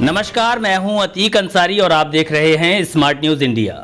नमस्कार, मैं हूं अतीक अंसारी और आप देख रहे हैं स्मार्ट न्यूज इंडिया।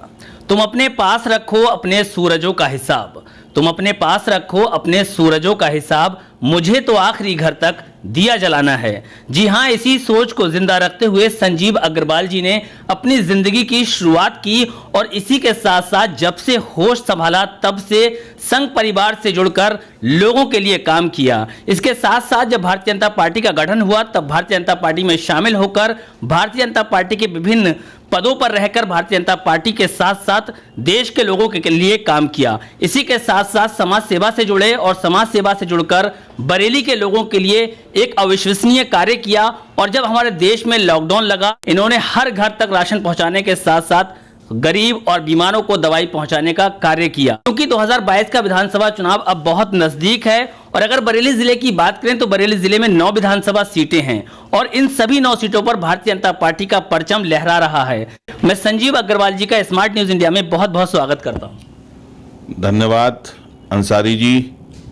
तुम अपने पास रखो अपने सूरजों का हिसाब, तुम अपने पास रखो अपने सूरजों का हिसाब, मुझे तो आखिरी घर तक दिया जलाना है। जी हां, इसी सोच को जिंदा रखते हुए संजीव अग्रवाल जी ने अपनी जिंदगी की शुरुआत की और इसी के साथ साथ जब से होश संभाला तब से संघ परिवार से जुड़कर लोगों के लिए काम किया। इसके साथ साथ जब भारतीय जनता पार्टी का गठन हुआ तब भारतीय जनता पार्टी में शामिल होकर भारतीय जनता पार्टी के विभिन्न पदों पर रहकर भारतीय जनता पार्टी के साथ साथ देश के लोगों के लिए काम किया। इसी के साथ साथ समाज सेवा से जुड़े और समाज सेवा से जुड़कर बरेली के लोगों के लिए एक अविश्वसनीय कार्य किया। और जब हमारे देश में लॉकडाउन लगा, इन्होंने हर घर तक राशन पहुंचाने के साथ साथ गरीब और बीमारों को दवाई पहुंचाने का कार्य किया। क्योंकि 2022 का विधानसभा चुनाव अब बहुत नजदीक है और अगर बरेली जिले की बात करें तो बरेली जिले में 9 विधानसभा सीटें हैं और इन सभी 9 सीटों पर भारतीय जनता पार्टी का परचम लहरा रहा है। मैं संजीव अग्रवाल जी का स्मार्ट न्यूज इंडिया में बहुत बहुत स्वागत करता हूँ। धन्यवाद अंसारी जी।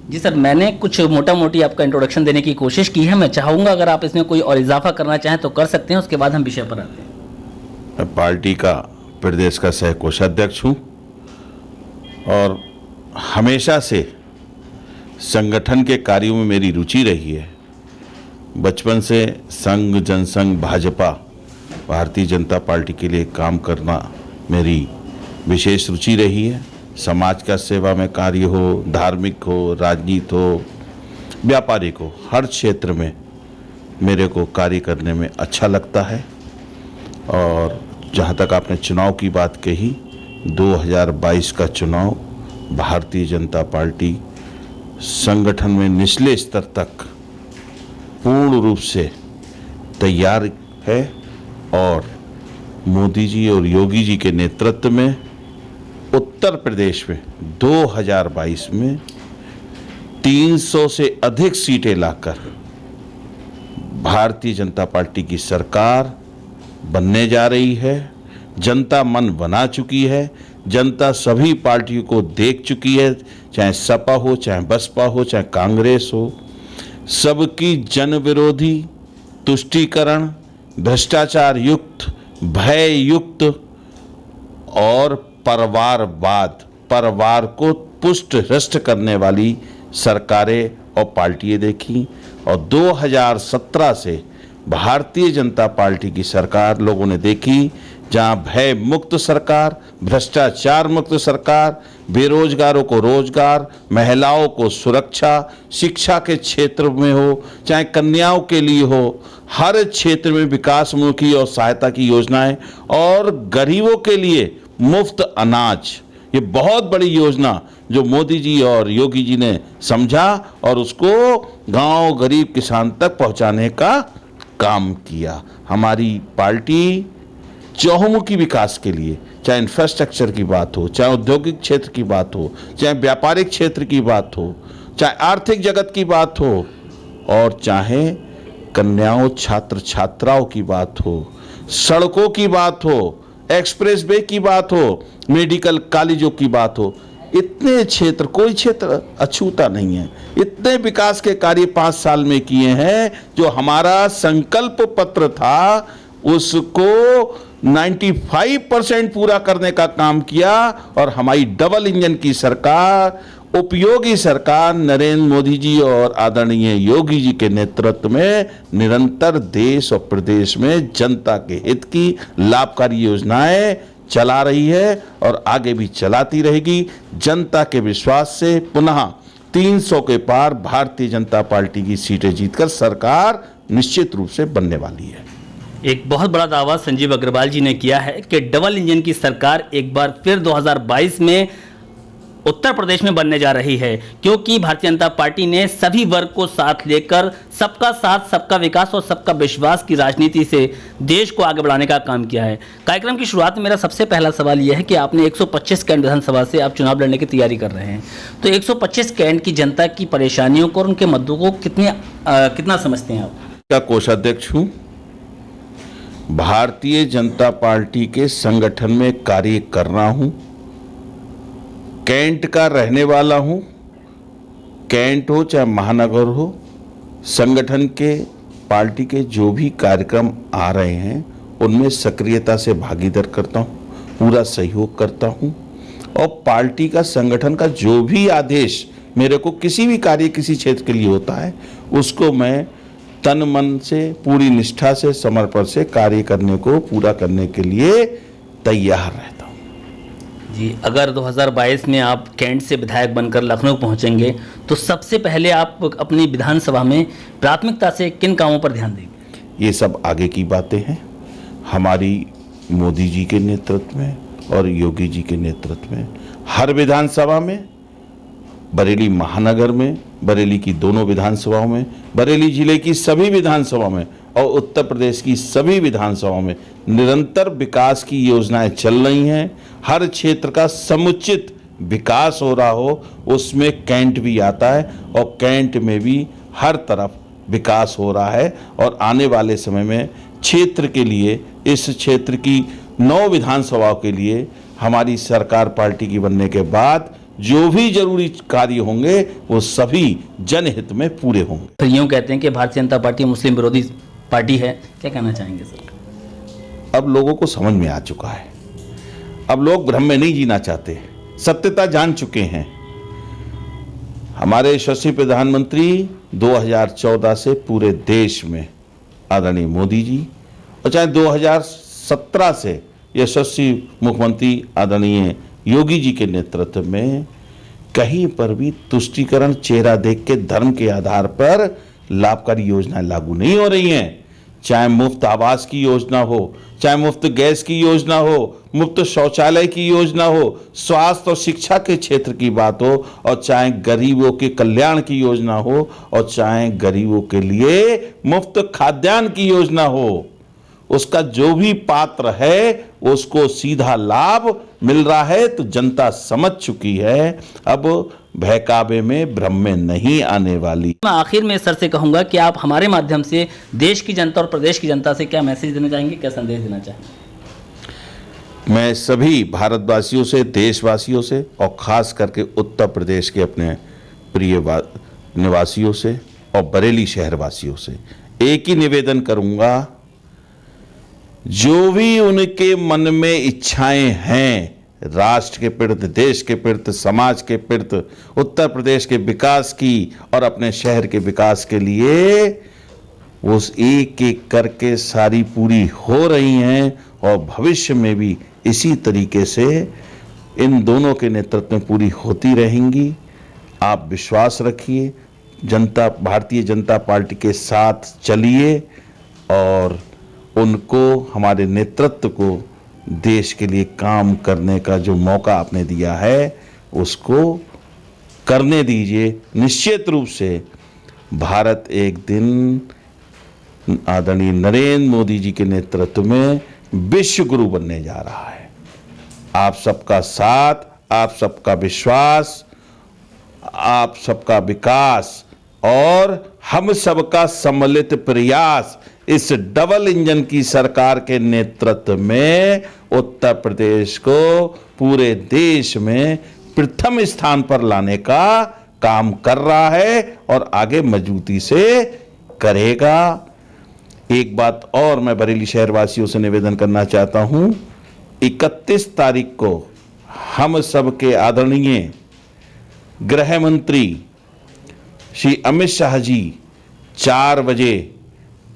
जी सर, मैंने कुछ मोटा मोटी आपका इंट्रोडक्शन देने की कोशिश की है। मैं चाहूंगा अगर आप इसमें कोई और इजाफा करना चाहें तो कर सकते हैं, उसके बाद हम विषय पर आते हैं। मैं पार्टी का प्रदेश का सह कोषाध्यक्ष हूँ और हमेशा से संगठन के कार्यों में मेरी रुचि रही है। बचपन से संघ, जनसंघ, भाजपा, भारतीय जनता पार्टी के लिए काम करना मेरी विशेष रुचि रही है। समाज का सेवा में कार्य हो, धार्मिक हो, राजनीति हो, व्यापारिक हो, हर क्षेत्र में मेरे को कार्य करने में अच्छा लगता है। और जहाँ तक आपने चुनाव की बात कही, 2022 का चुनाव भारतीय जनता पार्टी संगठन में निचले स्तर तक पूर्ण रूप से तैयार है और मोदी जी और योगी जी के नेतृत्व में उत्तर प्रदेश में 2022 में 300 से अधिक सीटें लाकर भारतीय जनता पार्टी की सरकार बनने जा रही है। जनता मन बना चुकी है, जनता सभी पार्टियों को देख चुकी है, चाहे सपा हो, चाहे बसपा हो, चाहे कांग्रेस हो। सबकी जन विरोधी, तुष्टीकरण, भ्रष्टाचार युक्त, भय युक्त और परिवारवाद, परिवार को पुष्ट हृष्ट करने वाली सरकारें और पार्टियां देखी। और 2017 से भारतीय जनता पार्टी की सरकार लोगों ने देखी, जहां भय मुक्त सरकार, भ्रष्टाचार मुक्त सरकार, बेरोजगारों को रोजगार, महिलाओं को सुरक्षा, शिक्षा के क्षेत्र में हो चाहे कन्याओं के लिए हो, हर क्षेत्र में विकासमुखी और सहायता की योजनाएं और गरीबों के लिए मुफ्त अनाज, ये बहुत बड़ी योजना जो मोदी जी और योगी जी ने समझा और उसको गांव गरीब किसान तक पहुंचाने का काम किया। हमारी पार्टी चहुमुखी विकास के लिए, चाहे इंफ्रास्ट्रक्चर की बात हो, चाहे औद्योगिक क्षेत्र की बात हो, चाहे व्यापारिक क्षेत्र की बात हो, चाहे आर्थिक जगत की बात हो और चाहे कन्याओं, छात्र छात्राओं की बात हो, सड़कों की बात हो, एक्सप्रेस वे की बात हो, मेडिकल कॉलेजों की बात हो, इतने क्षेत्र, कोई क्षेत्र अछूता नहीं है। इतने विकास के कार्य 5 साल में किए हैं। जो हमारा संकल्प पत्र था उसको 95% पूरा करने का काम किया और हमारी डबल इंजन की सरकार, उपयोगी सरकार नरेंद्र मोदी जी और आदरणीय योगी जी के नेतृत्व में निरंतर देश और प्रदेश में जनता के हित की लाभकारी योजनाएं चला रही है और आगे भी चलाती रहेगी। जनता के विश्वास से पुनः 300 के पार भारतीय जनता पार्टी की सीटें जीतकर सरकार निश्चित रूप से बनने वाली है। एक बहुत बड़ा दावा संजीव अग्रवाल जी ने किया है कि डबल इंजन की सरकार एक बार फिर 2022 में उत्तर प्रदेश में बनने जा रही है, क्योंकि भारतीय जनता पार्टी ने सभी वर्ग को साथ लेकर सबका साथ, सबका विकास और सबका विश्वास की राजनीति से देश को आगे बढ़ाने का काम किया है। कार्यक्रम की शुरुआत में मेरा सबसे पहला सवाल यह है कि आपने 125 कैंट विधानसभा से आप चुनाव लड़ने की तैयारी कर रहे हैं, तो 125 कैंट की जनता की परेशानियों को और उनके मुद्दों को कितना समझते हैं आप? का कोषाध्यक्ष हूँ, भारतीय जनता पार्टी के संगठन में कार्य कर रहा हूँ, कैंट का रहने वाला हूँ। कैंट हो चाहे महानगर हो, संगठन के पार्टी के जो भी कार्यक्रम आ रहे हैं उनमें सक्रियता से भागीदार करता हूँ, पूरा सहयोग करता हूँ और पार्टी का संगठन का जो भी आदेश मेरे को किसी भी कार्य किसी क्षेत्र के लिए होता है उसको मैं तन मन से पूरी निष्ठा से समर्पण से कार्य करने को पूरा करने के लिए तैयार रहता हूँ। जी, अगर 2022 में आप कैंट से विधायक बनकर लखनऊ पहुंचेंगे तो सबसे पहले आप अपनी विधानसभा में प्राथमिकता से किन कामों पर ध्यान देंगे? ये सब आगे की बातें हैं। हमारी मोदी जी के नेतृत्व में और योगी जी के नेतृत्व में हर विधानसभा में, बरेली महानगर में, बरेली की दोनों विधानसभाओं में, बरेली जिले की सभी विधानसभाओं में और उत्तर प्रदेश की सभी विधानसभाओं में निरंतर विकास की योजनाएं चल रही हैं। हर क्षेत्र का समुचित विकास हो रहा हो उसमें कैंट भी आता है और कैंट में भी हर तरफ विकास हो रहा है और आने वाले समय में क्षेत्र के लिए, इस क्षेत्र की 9 विधानसभाओं के लिए हमारी सरकार पार्टी की बनने के बाद जो भी जरूरी कार्य होंगे वो सभी जनहित में पूरे होंगे। तो यूँ कहते हैं कि भारतीय जनता पार्टी मुस्लिम विरोधी पार्टी है, क्या कहना चाहेंगे सर? अब लोगों को समझ में आ चुका है, अब लोग भ्रम में नहीं जीना चाहते, सत्यता जान चुके हैं। हमारे यशस्वी प्रधानमंत्री 2014 से पूरे देश में आदरणीय मोदी जी और चाहे 2017 से यशस्वी मुख्यमंत्री आदरणीय योगी जी के नेतृत्व में कहीं पर भी तुष्टीकरण चेहरा देख के धर्म के आधार पर लाभकारी योजनाएं लागू नहीं हो रही हैं। चाहे मुफ्त आवास की योजना हो, चाहे मुफ्त गैस की योजना हो, मुफ्त शौचालय की योजना हो, स्वास्थ्य और शिक्षा के क्षेत्र की बात हो और चाहे गरीबों के कल्याण की योजना हो और चाहे गरीबों के लिए मुफ्त खाद्यान्न की योजना हो, उसका जो भी पात्र है उसको सीधा लाभ मिल रहा है। तो जनता समझ चुकी है, अब बहकावे में भ्रम में नहीं आने वाली। मैं आखिर में सर से कहूंगा कि आप हमारे माध्यम से देश की जनता और प्रदेश की जनता से क्या मैसेज देना चाहेंगे, क्या संदेश देना चाहेंगे? मैं सभी भारतवासियों से, देशवासियों से और खास करके उत्तर प्रदेश के अपने प्रिय निवासियों से और बरेली शहरवासियों से एक ही निवेदन करूंगा, जो भी उनके मन में इच्छाएं हैं राष्ट्र के प्रति, देश के प्रति, समाज के प्रति, उत्तर प्रदेश के विकास की और अपने शहर के विकास के लिए, उस एक एक करके सारी पूरी हो रही हैं और भविष्य में भी इसी तरीके से इन दोनों के नेतृत्व में पूरी होती रहेंगी। आप विश्वास रखिए, जनता, भारतीय जनता पार्टी के साथ चलिए और उनको, हमारे नेतृत्व को देश के लिए काम करने का जो मौका आपने दिया है उसको करने दीजिए। निश्चित रूप से भारत एक दिन आदरणीय नरेंद्र मोदी जी के नेतृत्व में विश्व गुरु बनने जा रहा है। आप सबका साथ, आप सबका विश्वास, आप सबका विकास और हम सबका सम्मिलित प्रयास इस डबल इंजन की सरकार के नेतृत्व में उत्तर प्रदेश को पूरे देश में प्रथम स्थान पर लाने का काम कर रहा है और आगे मजबूती से करेगा। एक बात और मैं बरेली शहरवासियों से निवेदन करना चाहता हूं, 31 तारीख को हम सबके आदरणीय गृह मंत्री श्री अमित शाह जी 4 बजे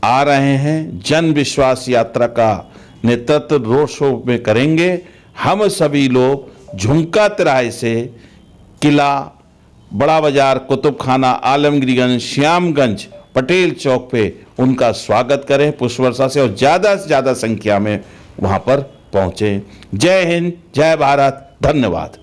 आ रहे हैं। जन विश्वास यात्रा का नेतृत्व रोड शो में करेंगे। हम सभी लोग झुमका तिराहे से किला, बड़ा बाजार, कुतुब खाना, आलमगीरगंज, श्यामगंज, पटेल चौक पे उनका स्वागत करें पुष्प वर्षा से और ज़्यादा से ज़्यादा संख्या में वहाँ पर पहुँचें। जय हिंद, जय भारत, धन्यवाद।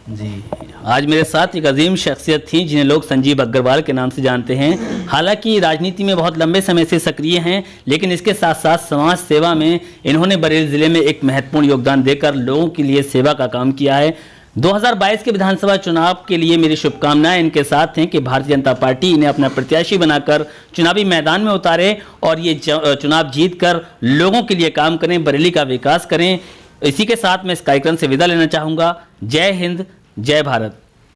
जी, आज मेरे साथ एक अजीम शख्सियत थी जिन्हें लोग संजीव अग्रवाल के नाम से जानते हैं। हालांकि राजनीति में बहुत लंबे समय से सक्रिय हैं, लेकिन इसके साथ साथ समाज सेवा में इन्होंने बरेली ज़िले में एक महत्वपूर्ण योगदान देकर लोगों के लिए सेवा का काम किया है। 2022 के विधानसभा चुनाव के लिए मेरी शुभकामनाएं इनके साथ हैं कि भारतीय जनता पार्टी इन्हें अपना प्रत्याशी बनाकर चुनावी मैदान में उतारे और ये चुनाव जीतकर लोगों के लिए काम करें, बरेली का विकास करें। इसी के साथ मैं इस कार्यक्रम से विदा लेना चाहूँगा। जय हिंद, जय भारत।